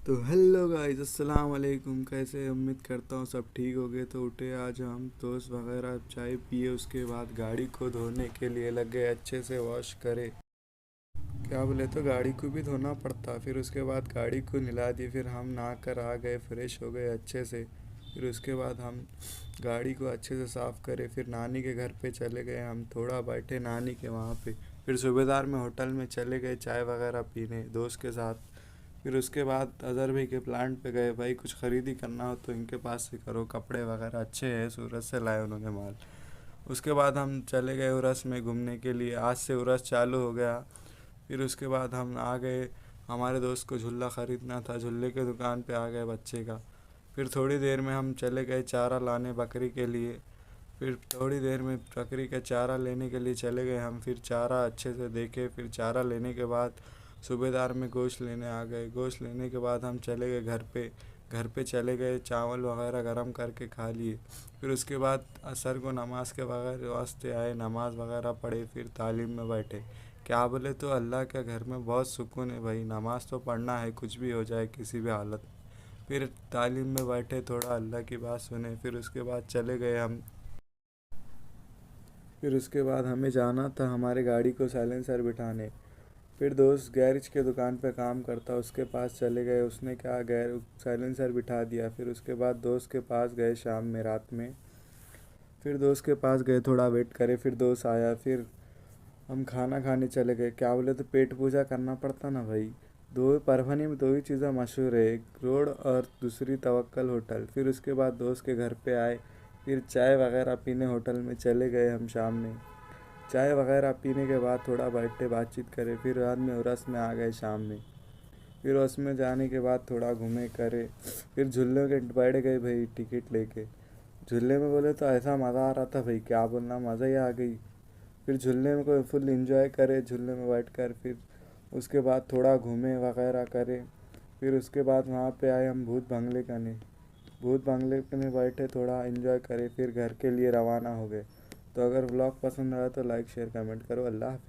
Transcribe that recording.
तो hello guys, अस्सलाम वालेकुम। कैसे? उम्मीद करता हूँ सब ठीक हो गए। तो उठे आज हम दोस्त वगैरह, चाय पिए, उसके बाद गाड़ी को धोने के लिए लग गए, अच्छे से वॉश करे। क्या बोले, तो गाड़ी को भी धोना पड़ता। फिर उसके बाद गाड़ी को नहला दी, फिर हम नहा कर आ गए, फ्रेश हो गए अच्छे से। फिर उसके बाद हम गाड़ी को अच्छे से साफ़ करे, फिर नानी के घर पे चले गए। हम थोड़ा बैठे नानी के वहाँ पे। फिर सूबेदार में होटल में चले गए चाय वगैरह पीने दोस्त के साथ। फिर उसके बाद अजहर भाई के प्लांट पे गए। भाई कुछ ख़रीदी करना हो तो इनके पास से करो, कपड़े वगैरह अच्छे हैं, सूरत से लाए उन्होंने माल। उसके बाद हम चले गए उरस में घूमने के लिए। आज से उरस चालू हो गया। फिर उसके बाद हम आ गए। हमारे दोस्त को झूला ख़रीदना था, झूले के दुकान पे आ गए बच्चे का। फिर थोड़ी देर में हम चले गए चारा लाने बकरी के लिए। फिर थोड़ी देर में बकरी का चारा लेने के लिए चले गए हम। फिर चारा अच्छे से देखे, फिर चारा लेने के बाद सूबेदार में गोश्त लेने आ गए। गोश्त लेने के बाद हम चले गए घर पे। घर पे चले गए, चावल वगैरह गरम करके खा लिए। फिर उसके बाद असर को नमाज के वगैरह वास्ते आए, नमाज वगैरह पढ़े, फिर तालीम में बैठे। क्या बोले, तो अल्लाह के घर में बहुत सुकून है भाई। नमाज तो पढ़ना है, कुछ भी हो जाए किसी भी हालत में। फिर तालीम में बैठे, थोड़ा अल्लाह की बात सुने। फिर उसके बाद चले गए हम। फिर उसके बाद हमें जाना था हमारे गाड़ी को साइलेंसर बिठाने। फिर दोस्त गैरेज के दुकान पे काम करता, उसके पास चले गए। उसने क्या गैर साइलेंसर बिठा दिया। फिर उसके बाद दोस्त के पास गए शाम में, रात में। फिर दोस्त के पास गए, थोड़ा वेट करे, फिर दोस्त आया। फिर हम खाना खाने चले गए। क्या बोले, तो पेट पूजा करना पड़ता ना भाई। दो परभनी में दो ही चीज़ें मशहूर है, एक रोड और दूसरी तवक्कल होटल। फिर उसके बाद दोस्त के घर पे आए। फिर चाय वगैरह पीने होटल में चले गए हम शाम में। चाय वगैरह पीने के बाद थोड़ा बैठे, बातचीत करे। फिर रात में उरस में आ गए शाम में। फिर उरस में जाने के बाद थोड़ा घूमे करे। फिर झूले के बैठ गए भाई, टिकट लेके। झूले में बोले तो ऐसा मज़ा आ रहा था भाई, क्या बोलना, मज़ा ही आ गई। फिर झूलने में कोई फुल इंजॉय करे झूलने में बैठ कर। फिर उसके बाद थोड़ा घूमे वगैरह करे। फिर उसके बाद वहाँ पे आए हम भूत बंगले करने। भूत बंगले में बैठे, थोड़ा इंजॉय करे, फिर घर के लिए रवाना हो गए। तो अगर व्लॉग पसंद आया तो लाइक शेयर कमेंट करो। अल्लाह हाफिज़।